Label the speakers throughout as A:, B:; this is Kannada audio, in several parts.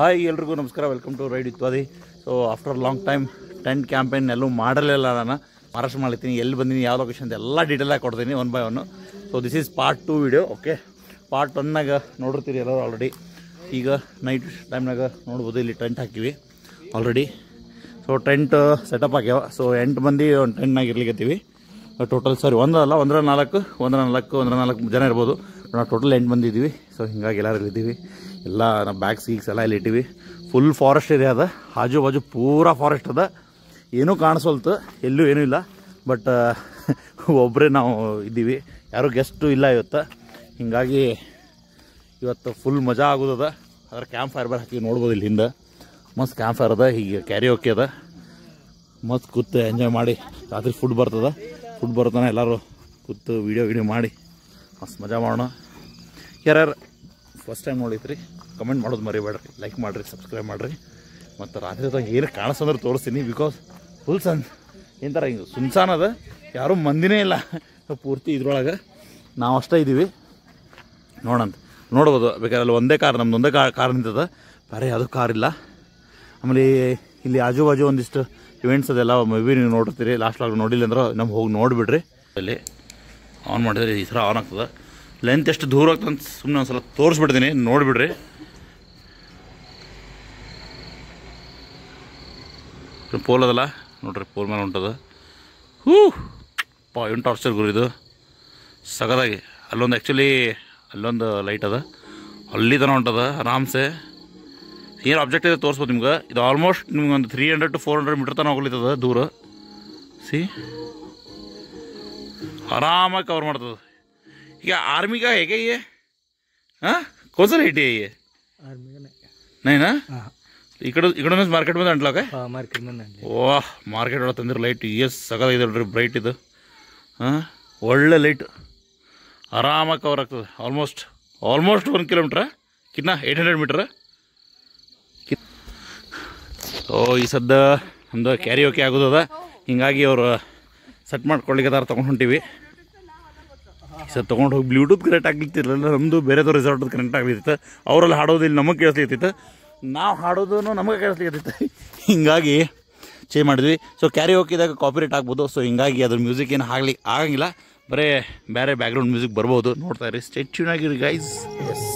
A: ಹಾಯ್ ಎಲ್ರಿಗೂ ನಮಸ್ಕಾರ, welcome to ride with Vadi. So after long time tent campaign ಎಲ್ಲೂ ಮಾಡಲಿಲ್ಲ. ನಾನು ಮಹಾರಾಷ್ಟ್ರ ಮಾಡಿರ್ತೀನಿ, ಎಲ್ಲಿ ಬಂದೀನಿ, ಯಾವ ಲೊಕೇಶನ್ ಅಂತ ಎಲ್ಲ ಡೀಟೇಲಾಗಿ ಕೊಡ್ತೀನಿ one by one. So this is part 2 video. Okay, part 1ನಾಗ ನೋಡಿರ್ತೀರಿ ಎಲ್ಲರೂ ಆಲ್ರೆಡಿ. ಈಗ ನೈಟ್ ಟೈಮ್ನಾಗ ನೋಡ್ಬೋದು, ಇಲ್ಲಿ ಟೆಂಟ್ ಹಾಕಿವಿ ಆಲ್ರೆಡಿ. ಸೊ ಟೆಂಟ್ ಸೆಟಪ್ ಆಗ್ಯಾವ. ಸೊ 8 ಮಂದಿ ಒಂದು ಟೆಂಟ್ನಾಗ ಇರ್ಲಿಕ್ಕತ್ತೀವಿ ಟೋಟಲ್. ಸಾರಿ, ಒಂದರ ನಾಲ್ಕು ಜನ ಇರ್ಬೋದು. ನಾವು ಟೋಟಲ್ 8 ಮಂದಿ ಇದ್ದೀವಿ. ಸೊ ಹಿಂಗಾಗಿ ಎಲ್ಲರೂ ಇಲ್ಲಿದ್ದೀವಿ. ಎಲ್ಲ ನಮ್ಮ ಬ್ಯಾಗ್ಸ್ ಗೀಗ್ಸ್ ಎಲ್ಲ ಇಲ್ಲಿ ಇಟ್ಟಿವಿ. ಫುಲ್ ಫಾರೆಸ್ಟ್ ಏರಿಯಾ ಅದ, ಆಜು ಬಾಜು ಪೂರಾ ಫಾರೆಸ್ಟ್ ಅದ. ಏನೂ ಕಾಣಿಸೋಲ್ತು, ಎಲ್ಲೂ ಏನೂ ಇಲ್ಲ. ಬಟ್ ಒಬ್ಬರೇ ನಾವು ಇದ್ದೀವಿ, ಯಾರೂ ಗೆಸ್ಟು ಇಲ್ಲ ಇವತ್ತು. ಹೀಗಾಗಿ ಇವತ್ತು ಫುಲ್ ಮಜಾ ಆಗೋದದ. ಅದ್ರ ಕ್ಯಾಂಪ್ ಫೈರ್ ಬೇರೆ ಹಾಕಿ ನೋಡ್ಬೋದು. ಇಲ್ಲಿ ಹಿಂದೆ ಮಸ್ತ್ ಕ್ಯಾಂಪ್ ಫೈರ್ ಅದ, ಹೀಗೆ ಕ್ಯಾರಿ ಓಕೆ ಅದ. ಮಸ್ತ್ ಕೂತು ಎಂಜಾಯ್ ಮಾಡಿ, ರಾತ್ರಿ ಫುಡ್ ಬರ್ತಾನೆ ಎಲ್ಲರೂ ಕೂತು ವೀಡಿಯೋ ಮಾಡಿ ಮಸ್ತ್ ಮಜಾ ಮಾಡೋಣ. ಯಾರ್ಯಾರು ಫಸ್ಟ್ ಟೈಮ್ ನೋಡಿದ್ರಿ ಕಮೆಂಟ್ ಮಾಡೋದು ಮರಿಬೇಡ್ರಿ, ಲೈಕ್ ಮಾಡಿರಿ, ಸಬ್ಸ್ಕ್ರೈಬ್ ಮಾಡಿರಿ. ಮತ್ತು ರಾತ್ರಿ ಹೊತ್ತು ಏನು ಕಾಣಿಸಂದ್ರೆ ತೋರಿಸ್ತೀನಿ. ಬಿಕಾಸ್ ಫುಲ್ ಏನು ಥರ ಹಿಂಗೆ ಸುನ್ಸಾನ್ ಅದ, ಯಾರೂ ಮಂದಿನೇ ಇಲ್ಲ ಪೂರ್ತಿ ಇದ್ರೊಳಗೆ. ನಾವು ಅಷ್ಟೇ ಇದ್ದೀವಿ. ನೋಡ್ಬೋದು. ಬೇಕಾದ್ರೆ ಅಲ್ಲಿ ಒಂದೇ ಕಾರ್, ನಮ್ದು ಒಂದೇ ಕಾರ್ ನಿಂತದ, ಬೇರೆ ಯಾವುದೂ ಕಾರ್ ಇಲ್ಲ. ಆಮೇಲೆ ಇಲ್ಲಿ ಆಜು ಬಾಜು ಒಂದಿಷ್ಟು ಇವೆಂಟ್ಸ್ ಅದೆಲ್ಲ ಮೇ ಬಿ ನೀವು ನೋಡಿರ್ತೀರಿ. ಲಾಸ್ಟ್ ನೋಡಿಲ್ಲ ಅಂದ್ರೆ ನಮ್ಗೆ ಹೋಗಿ ನೋಡಿಬಿಡ್ರಿ. ಅಲ್ಲಿ ಆನ್ ಮಾಡಿದ್ರೆ ಈ ಥರ ಆನ್ ಆಗ್ತದೆ. ಲೆಂತ್ ಎಷ್ಟು ದೂರ ಆಗ್ತಂತ ಸುಮ್ಮನೆ ಒಂದು ಸಲ ತೋರಿಸ್ಬಿಡ್ತೀನಿ, ನೋಡಿಬಿಡ್ರಿ. ಪೋಲ್ ಅದಲ್ಲ ನೋಡ್ರಿ, ಪೋಲ್ ಮೇಲೆ ಹೊಂಟದ. ಏನು ಟಾರ್ಚರ್ ಗುರು ಇದು, ಸಗದಾಗಿ. ಅಲ್ಲೊಂದು ಲೈಟ್ ಅದ, ಅಲ್ಲಿ ತನಕ ಹೊಂಟದ ಆರಾಮ್ಸೆ. ಏನು ಆಬ್ಜೆಕ್ಟ್ ಇದೆ ತೋರಿಸ್ಬೋದು ನಿಮ್ಗೆ. ಇದು ಆಲ್ಮೋಸ್ಟ್ ನಿಮ್ಗೆ ಒಂದು 300 to 400 ಮೀಟರ್ ತನಕ ಹೋಗ್ಲಿತ್ತದ ದೂರ. ಆರಾಮಾಗಿ ಕವರ್ ಮಾಡ್ತದೆ. ಈಗ आर्मी का है क्या ये? हाँ, कौन सा लाइट है ये?
B: आर्मी का
A: नहीं ना? इकड़ मार्केट में अंटला का?
B: हाँ, मार्केट में
A: वाह, मार्केट ಒಳಗೆ ತಂದಿರೋ ಲೈಟ್ ಎಷ್ಟು ಸಗದಾಗಿದೆ ನೋಡ್ರಿ, ಬ್ರೈಟ್ ಇದು. ಹಾಂ, ಒಳ್ಳೆ ಲೈಟ್, ಆರಾಮಾಗಿ ಕವರ್ ಆಗ್ತದೆ. ಆಲ್ಮೋಸ್ಟ್ 1 ಕಿಲೋಮೀಟ್ರ ಕಿನ್ನ 800 ಮೀಟ್ರ್. ಸೊ ಈ ಸದ್ದ ನಮ್ದು ಕ್ಯಾರಿ ಓಕೆ ಆಗೋದದ. ಹಿಂಗಾಗಿ ಅವರು ಸೆಟ್ ಮಾಡ್ಕೊಳ್ಳಿಕ್ಕೆ ತೊಗೊಂಡು ಹೊಂಟೀವಿ. ಸರ್ ತೊಗೊಂಡು ಹೋಗಿ ಬ್ಲೂಟೂತ್ ಕನೆಕ್ಟ್ ಆಗ್ಲಿತ್ತಿರಲಿಲ್ಲ, ನಮ್ಮದು ಬೇರೆದವ್ರು ರೆಸಾರ್ಟ್ ಕನೆಕ್ಟ್ ಆಗ್ಲಿತ್ತಿತ್ತು. ಅವರಲ್ಲಿ ಹಾಡೋದು ಇಲ್ಲಿ ನಮಗೆ ಕೇಳಿಸ್ಲಿತ್ತಿತ್ತು, ನಾವು ಹಾಡೋದು ನಮಗೆ ಕೇಳಿಸ್ಲಿತ್ತಿತ್ತು. ಹಿಂಗಾಗಿ ಚೇಂಜ್ ಮಾಡಿದ್ವಿ. ಸೊ ಕ್ಯಾರಿ ಓಕಿದಾಗ ಕಾಪಿರೇಟ್ ಆಗ್ಬೋದು. ಸೊ ಹಿಂಗಾಗಿ ಅದ್ರ ಮ್ಯೂಸಿಕ್ ಏನು ಆಗಂಗಿಲ್ಲ, ಬರೀ ಬೇರೆ ಬ್ಯಾಕ್ಗ್ರೌಂಡ್ ಮ್ಯೂಸಿಕ್ ಬರ್ಬೋದು. ನೋಡ್ತಾ ಇರಿ, ಸ್ಟೇ ಟ್ಯೂನ್ ಆಗಿರಿ ಗೈಸ್. ಎಸ್,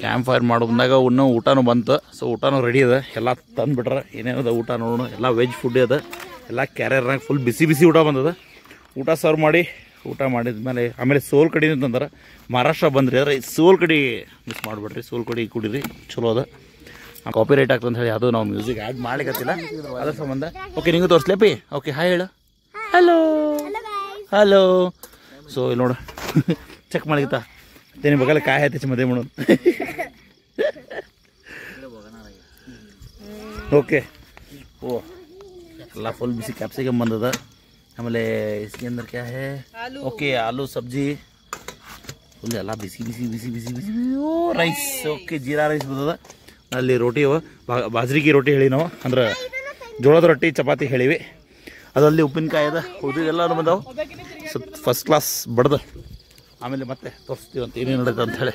A: ಕ್ಯಾಂಪ್ ಫೈರ್ ಮಾಡೋದಾಗ ಊಟನೂ ಬಂತು. ಸೊ ಊಟನೂ ರೆಡಿ ಅದ, ಎಲ್ಲ ತಂದುಬಿಟ್ರೆ. ಏನೇನದ ಊಟ ನೋಡೋಣ. ಎಲ್ಲ ವೆಜ್ ಫುಡ್ ಅದ, ಎಲ್ಲ ಕ್ಯಾರಿಯರ್ನಾಗ ಫುಲ್ ಬಿಸಿ ಊಟ ಬಂದದ. ಊಟ ಸರ್ವ್ ಮಾಡಿ, ಊಟ ಮಾಡಿದ್ಮೇಲೆ ಆಮೇಲೆ ಸೋಲ್ ಕಡಿ ಅಂತಂದ್ರೆ ಮಹಾರಾಷ್ಟ್ರ ಬಂದ್ರಿ ಆದರೆ ಸೋಲ್ ಕಡಿ ಮಿಸ್ ಮಾಡಿಬಿಡ್ರಿ. ಸೋಲ್ ಕಡಿ ಕುಡೀರಿ, ಚಲೋ ಅದ. ಕಾಪಿ ರೈಟ್ ಆಗ್ತದೆ ಅಂತ ಹೇಳಿ ಅದು ನಾವು ಮ್ಯೂಸಿಕ್ ಆ್ಯಡ್ ಮಾಡ್ಲಿಕ್ಕತ್ತಿಲ್ಲ, ಅದ್ರ ಸಂಬಂಧ. ಓಕೆ, ನಿಂಗೆ ತೋರಿಸ್ಲೇಪಿ. ಓಕೆ, ಹಾಯ್ ಹೇಳು. ಹಲೋ. ಸೊ ಇಲ್ಲಿ ನೋಡು, ಚೆಕ್ ಮಾಡಿತ್ತ तेने बघायला काय आहे त्याच्यामध्ये म्हणून. ओके, ओ ಎಲ್ಲ ಫುಲ್ ಬಿಸಿ ಕ್ಯಾಪ್ಸಿಕಮ್ ಬಂದದ. ಆಮೇಲೆ इसके अंदर क्या है? ओके, आलू सब्जी ಫುಲ್ ಎಲ್ಲ ಬಿಸಿ. ಓ ರೈಸ್. ಓಕೆ, ಜೀರಾ ರೈಸ್ ಬಂದದ. ಅಲ್ಲಿ ರೋಟಿ ಅವ, ಬಾಜ್ರಿಗಿ ರೋಟಿ ಹೇಳಿ ನಾವು, ಅಂದ್ರೆ ಜೋಳದ ರೊಟ್ಟಿ ಚಪಾತಿ ಹೇಳಿವಿ. ಅದರಲ್ಲಿ ಉಪ್ಪಿನಕಾಯಿ ಅದ, ಎಲ್ಲರೂ ಬಂದವು. ಫಸ್ಟ್ ಕ್ಲಾಸ್ ಬಡ್ದು ಆಮೇಲೆ ಮತ್ತೆ ತೋರಿಸ್ತೀವಂತ ಏನೇನು ನಡೆಯುತ್ತೆ ಅಂತ ಹೇಳಿ.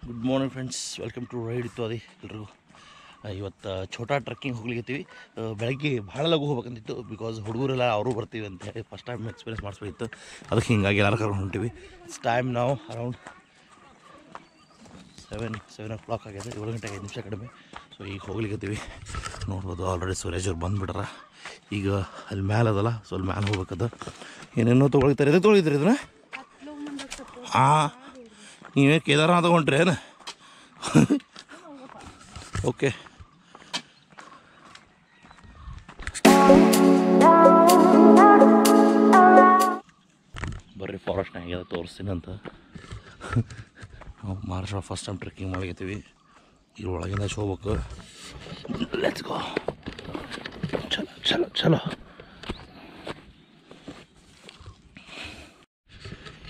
A: Good morning friends, welcome to ride with Vadi. ಎಲ್ರಿಗೂ ಇವತ್ತು ಛೋಟಾ ಟ್ರಕ್ಕಿಂಗ್ ಹೋಗ್ಲಿಕ್ಕತ್ತೀವಿ. ಬೆಳಗ್ಗೆ ಭಾಳ ಲಘು ಹೋಗ್ಬೇಕಂತಿತ್ತು, ಬಿಕಾಸ್ ಹುಡುಗರೆಲ್ಲ ಅವರು ಬರ್ತೀವಿ ಅಂತ ಹೇಳಿ ಫಸ್ಟ್ ಟೈಮ್ ಎಕ್ಸ್ಪೀರಿಯನ್ಸ್ ಮಾಡಿಸ್ಬೇಕಿತ್ತು. ಅದಕ್ಕೆ ಹಿಂಗಾಗಿ ಎಲ್ಲರೂ ಕರ್ಕೊಂಡು ಹೊಂಟೀವಿ. ಇಟ್ಸ್ ಟೈಮ್ ನಾವು ಅರೌಂಡ್ 7 o'clock ಆಗಿದೆ. 7 ಗಂಟೆಗೆ 5 ನಿಮಿಷ ಕಡಿಮೆ. ಸೊ ಈಗ ಹೋಗ್ಲಿಕ್ಕತ್ತೀವಿ. ನೋಡ್ಬೋದು ಆಲ್ರೆಡಿ ಸುರೇಶ್ ಅವ್ರು ಬಂದುಬಿಟ್ರ. ಈಗ ಅಲ್ಲಿ ಮ್ಯಾಲೆ ಅದಲ್ಲ, ಸೊ ಅಲ್ಲಿ ಮ್ಯಾಲೆ ಹೋಗ್ಬೇಕದ. ಏನೇನೋ ತೊಗೊಳ್ತಾರೆ. ಎದಕ್ಕೆ ತೊಗೊಳಿದ್ರಿ ಇದನ್ನ? ನೀವೇ ಕೇದಾರನಾಥ ಹೊಂಟ್ರಿ ಏನು? ಓಕೆ ಬರ್ರಿ ಫಾರೆಸ್ಟ್ ಹೆಂಗಿದೆ ತೋರಿಸ್ತೀನಿ ಅಂತ. ನಾವು ಮಹಾರಾಷ್ಟ್ರ ಫಸ್ಟ್ ಟೈಮ್ ಟ್ರೆಕ್ಕಿಂಗ್ ಮಾಡಕತ್ತೀವಿ. ಇದ್ರ ಒಳಗಿಂದ ಹೋಗ್ಬೇಕು. Let's go. ಚಲೋ ಚಲೋ ಚಲೋ.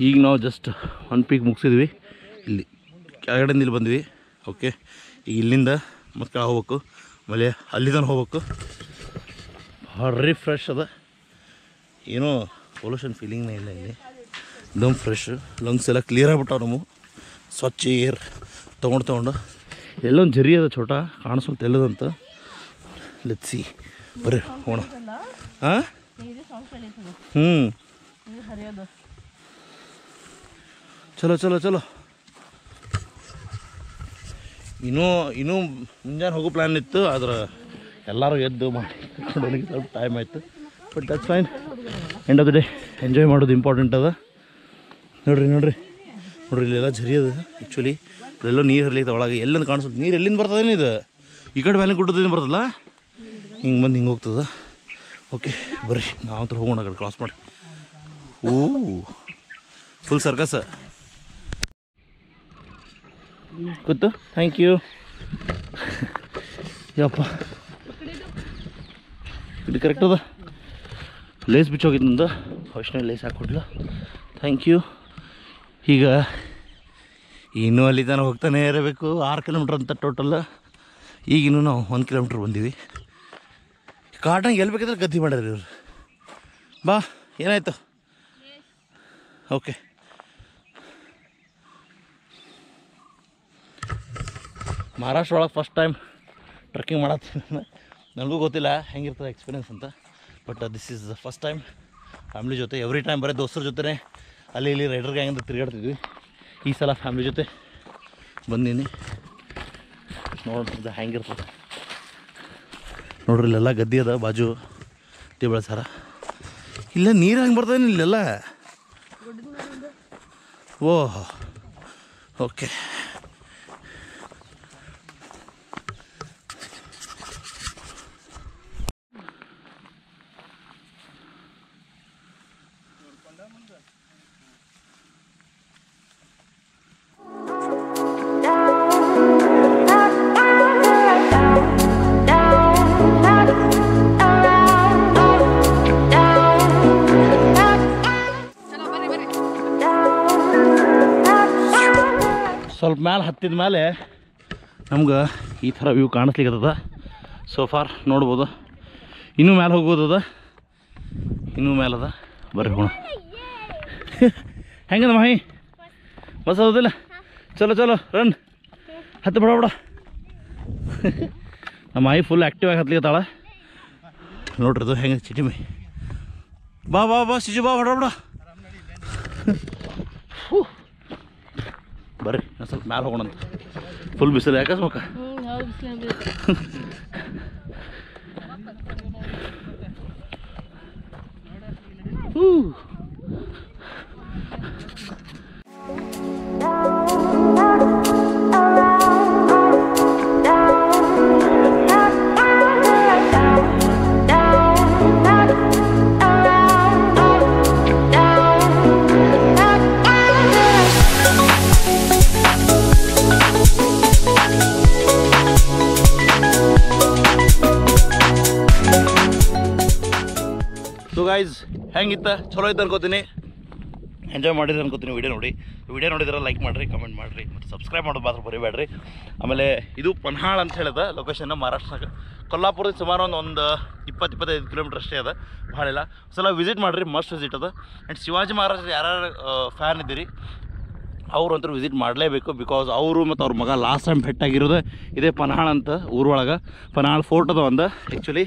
A: ಈಗ ನಾವು ಜಸ್ಟ್ ಒಂದು ಪೀಕ್ ಮುಗಿಸಿದ್ವಿ. ಇಲ್ಲಿ ಕೆಳಗಡೆಯಿಂದ ಇಲ್ಲಿ ಬಂದ್ವಿ. ಓಕೆ, ಈಗ ಇಲ್ಲಿಂದ ಮತ್ತೆ ಕೆಳಗೆ ಹೋಗ್ಬೇಕು. ಆಮೇಲೆ ಅಲ್ಲಿಂದ ಹೋಗ್ಬೇಕು. ಭಾರಿ ಫ್ರೆಶ್ ಅದ, ಏನೋ ಪೊಲ್ಯೂಷನ್ ಫೀಲಿಂಗ್ನೇ ಇಲ್ಲ ಇಲ್ಲಿ. ದಮ್ ಫ್ರೆಶ್, ಲಂಗ್ಸ್ ಎಲ್ಲ ಕ್ಲಿಯರ್ ಆಗಿಬಿಟ್ಟಾವ. ನಮ್ಮ ಸ್ವಚ್ಛ ಏರ್ ತೊಗೊಂಡು ಎಲ್ಲೊಂದು ಜರಿ ಅದ ಚೋಟ ಕಾಣಿಸ್ವಲ್ತ ಎಲ್ಲದಂತ. ಲೆಟ್ಸಿ ಬರ್ರಿ ಹೋಣ. ಹಾಂ ಚಲೋ ಚಲೋ ಚಲೋ. ಇನ್ನೂ ಮುಂಜಾನೆ ಹೋಗೋ ಪ್ಲ್ಯಾನ್ ಇತ್ತು, ಆದ್ರೆ ಎಲ್ಲರೂ ಎದ್ದು ಮಾಡಿ ಸ್ವಲ್ಪ ಟೈಮ್ ಆಯಿತು. But that's fine. End of the day enjoy ಮಾಡೋದು ಇಂಪಾರ್ಟೆಂಟ್ ಅದ. ನೋಡ್ರಿ ಇಲ್ಲೆಲ್ಲ ಝರಿ ಅದ. ಆ್ಯಕ್ಚುಲಿ ಇಲ್ಲೆಲ್ಲೋ ನೀರು ಹರಿಲಿಕ್ಕೆ ಒಳಗೆ ಎಲ್ಲಂದು ಕಾಣಿಸುತ್ತೆ. ನೀರು ಎಲ್ಲಿಂದ ಬರ್ತದೇನು ಇದು? ಈ ಕಡೆ ಬ್ಯಾಲೆ ಗುಡ್ಡದಿಂದ ಬರ್ತದಲ್ಲ, ಹಿಂಗೆ ಬಂದು ಹಿಂಗೆ ಹೋಗ್ತದ. ಓಕೆ ಬರ್ರಿ ನಾವು ಹತ್ರ ಹೋಗೋಣ ಆ ಕಡೆ ಕ್ರಾಸ್ ಮಾಡಿ. ಫುಲ್ ಸರ್ಕಸ್ ಗೊತ್ತು. Thank you. ಯಪ್ಪ ಇದು ಕರೆಕ್ಟ್ ಅದ. ಲೇಸ್ ಬಿಚ್ಚೋಗಿದ್ದು ನಂದು, ಫಸ್ಟ್ನೇ ಲೇಸ್ ಹಾಕ್ಕೊಡ್ಲ. Thank you. ಈಗ ಇನ್ನೂ ಅಲ್ಲಿ ತನಕ ಹೋಗ್ತಾನೆ ಇರಬೇಕು. 6 ಕಿಲೋಮೀಟ್ರ್ ಅಂತ ಟೋಟಲ್. ಈಗಿನ್ನೂ ನಾವು 1 ಕಿಲೋಮೀಟ್ರ್ ಬಂದೀವಿ. ಕಾಟಂಗೆ ಎಲ್ಲಿ ಬೇಕಿದ್ರೆ ಗದ್ದಿ ಮಾಡ್ಯಾರ ಇವ್ರು. ಬಾ, ಏನಾಯ್ತು? ಓಕೆ ಮಹಾರಾಷ್ಟ್ರ ಒಳಗೆ ಫಸ್ಟ್ ಟೈಮ್ ಟ್ರೆಕ್ಕಿಂಗ್ ಮಾಡತ್ತೀನಿ. ನನಗೂ ಗೊತ್ತಿಲ್ಲ ಹೆಂಗಿರ್ತದೆ ಎಕ್ಸ್ಪೀರಿಯನ್ಸ್ ಅಂತ. But this is the first time family ಜೊತೆ. ಎವ್ರಿ ಟೈಮ್ ಬರೀ ದೋಸ್ತರ ಜೊತೆ ಅಲ್ಲಿ ಇಲ್ಲಿ ರೈಡರ್ ಗ್ಯಾಂಗಿಂದ ತಿರುಗಾಡ್ತಿದ್ವಿ. ಈ ಸಲ ಫ್ಯಾಮ್ಲಿ ಜೊತೆ ಬಂದೀನಿ. ನೋಡ್ತಿದ್ದ ಹೆಂಗಿರ್ತದೆ ನೋಡ್ರಿ. ಇಲ್ಲೆಲ್ಲ ಗದ್ದೆ ಅದ, ಬಾಜು ಹತ್ತಿ ಬೆಳೆಸಾರ. ಇಲ್ಲ ನೀರು ಹಂಗೆ ಬರ್ತದೇನು ಇಲ್ಲೆಲ್ಲ? Oh okay. ಸ್ವಲ್ಪ ಮ್ಯಾಲೆ ಹತ್ತಿದ ಮೇಲೆ ನಮ್ಗೆ ಈ ಥರ ವ್ಯೂ ಕಾಣಿಸ್ಲಿಕ್ಕದ. ಸೊ ಫಾರ್ ನೋಡ್ಬೋದು. ಇನ್ನೂ ಮ್ಯಾಲೆ ಹೋಗ್ಬೋದದ, ಇನ್ನೂ ಮೇಲದ. ಬರ್ರಿ ಹೋಣ. ಹೆಂಗದ ಮಾಹಿ? ಬಸ್ ಹೌದಿಲ್ಲ? ಚಲೋ ಚಲೋ ರನ್ ಹತ್ತು ಬಿಡ. ನಮ್ಮ ಮಾಹಿ ಫುಲ್ ಆ್ಯಕ್ಟಿವ್ ಆಗಿ ಹತ್ಲಿಕ್ಕತ್ತಾಳ ನೋಡ್ರಿ. ಅದು ಹೆಂಗೆ ಚಿಟಿ ಮೈ. ಬಾ ಬಾ ಬಾ ಸಿಜು ಬಾ ಹೊಡ. ಬರ್ರಿ ಸ್ವಲ್ಪ ಮ್ಯಾಲೆ ಹೋಗೋಣಂತ. ಫುಲ್ ಬಿಸಿಲು ಯಾಕಸ್ಮಕ್ಕ. So guys ಹೆಂಗಿತ್ತ? ಚಲೋ ಇತ್ತು ಅನ್ಕೋತೀನಿ. ಎಂಜಾಯ್ ಮಾಡಿದ್ರಿ ಅನ್ಕೋತೀನಿ. ವಿಡಿಯೋ ನೋಡಿದ್ರೆ ಲೈಕ್ ಮಾಡಿರಿ, ಕಮೆಂಟ್ ಮಾಡಿರಿ, ಮತ್ತು ಸಬ್ಸ್ಕ್ರೈಬ್ ಮಾಡೋದು ಮಾತ್ರ ಬರೀಬೇಡ್ರಿ. ಆಮೇಲೆ ಇದು ಪನ್ಹಾಳ್ ಅಂತ ಹೇಳಿದ ಲೊಕೇಶನ್ ಮಹಾರಾಷ್ಟ್ರನಾಗ. ಕೊಲ್ಲಾಪುರದ ಸುಮಾರು ಒಂದು 20-25 ಕಿಲೋಮೀಟ್ರ್ ಅಷ್ಟೇ ಅದ, ಭಾಳ ಇಲ್ಲ. ಸಲ ವಿಸಿಟ್ ಮಾಡಿರಿ, ಮಸ್ಟ್ ವಿಸಿಟ್ ಅದ. ಆ್ಯಂಡ್ ಶಿವಾಜಿ ಮಹಾರಾಜ್ ಯಾರ್ಯಾರು ಫ್ಯಾನ್ ಇದ್ದೀರಿ ಅವರು ಅಂತೂ ವಿಸಿಟ್ ಮಾಡಲೇಬೇಕು. ಬಿಕಾಸ್ ಅವರು ಮತ್ತು ಅವ್ರ ಮಗ ಲಾಸ್ಟ್ ಟೈಮ್ ಭೇಟಿಯಾಗಿರೋದು ಇದೇ ಪನ್ಹಾಳ್ ಅಂತ ಊರೊಳಗೆ. ಪನ್ಹಾಳ್ ಫೋರ್ಟ್ ಅದ ಒಂದು ಆ್ಯಕ್ಚುಲಿ.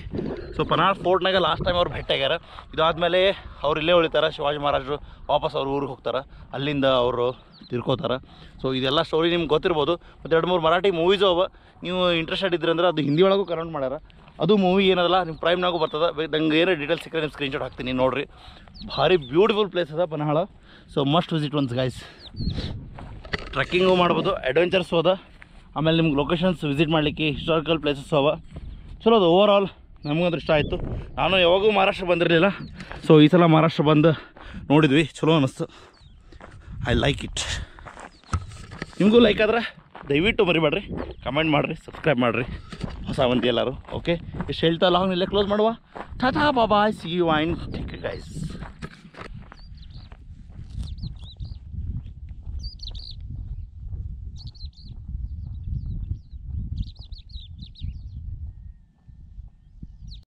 A: ಸೊ ಪನ್ಹಾಳ್ ಫೋರ್ಟ್ನಾಗ ಲಾಸ್ಟ್ ಟೈಮ್ ಅವ್ರು ಭೇಟಿಯಾಗ್ಯಾರ. ಇದಾದಮೇಲೆ ಅವ್ರು ಇಲ್ಲೇ ಉಳಿತಾರೆ. ಶಿವಾಜಿ ಮಹಾರಾಜರು ವಾಪಸ್ ಅವ್ರ ಊರಿಗೆ ಹೋಗ್ತಾರೆ, ಅಲ್ಲಿಂದ ಅವರು ತಿರ್ಕೋತಾರೆ. ಸೊ ಇದೆಲ್ಲ ಸ್ಟೋರಿ ನಿಮ್ಗೆ ಗೊತ್ತಿರ್ಬೋದು. ಮತ್ತು 2-3 ಮರಾಠಿ ಮೂವೀಸು ಅವ. ನೀವು ಇಂಟ್ರೆಸ್ಟೆಡ್ ಇದ್ರಿ ಅಂದ್ರೆ ಅದು ಹಿಂದಿ ಒಳಗೂ ಕನ್ವರ್ಟ್ ಮಾಡ್ಯಾರ. ಅದು ಮೂವಿ ಏನದಲ್ಲ ನಿಮ್ಮ ಪ್ರೈಮ್ನಾಗೂ ಬರ್ತದೆ. ನಂಗೆ ಏನೇ ಡೀಟೇಲ್ಸ್ ಸಿಕ್ಕರೆ ನಿಮ್ಮ ಸ್ಕ್ರೀನ್ಶಾಟ್ ಹಾಕ್ತೀನಿ ನೋಡಿರಿ. ಭಾರಿ ಬ್ಯೂಟಿಫುಲ್ ಪ್ಲೇಸ್ ಅದ Panhala. So must visit once guys. Trekking ಮಾಡ್ಬೋದು, ಅಡ್ವೆಂಚರ್ಸ್ ಹೋದ, ಆಮೇಲೆ ನಿಮ್ಗೆ ಲೊಕೇಶನ್ಸ್ ವಿಸಿಟ್ ಮಾಡಲಿಕ್ಕೆ ಹಿಸ್ಟಾರಿಕಲ್ ಪ್ಲೇಸಸ್ ಅವ. ಚಲೋ ಅದು ಓವರ್ ಆಲ್ ನಮಗಂದ್ರೆ ಇಷ್ಟ ಆಯಿತು. ನಾನು ಯಾವಾಗೂ ಮಹಾರಾಷ್ಟ್ರ ಬಂದಿರಲಿಲ್ಲ, ಸೊ ಈ ಸಲ ಮಹಾರಾಷ್ಟ್ರ ಬಂದು ನೋಡಿದ್ವಿ, ಚಲೋ ಅನ್ನಿಸ್ತು. I like it. ನಿಮಗೂ ಲೈಕ್ ಆದ್ರೆ ದಯವಿಟ್ಟು ಮರಿಬೇಡ್ರಿ, ಕಮೆಂಟ್ ಮಾಡಿರಿ, ಸಬ್ಸ್ಕ್ರೈಬ್ ಮಾಡಿರಿ ಹೊಸ ಮಂದಿ ಎಲ್ಲರೂ. ಓಕೆ, ಇಷ್ಟು ಹೇಳ್ತಾ ಲಾಂಗ್ ಇಲ್ಲೇ ಕ್ಲೋಸ್ ಮಾಡುವ. Tata bye, see you and take care guys.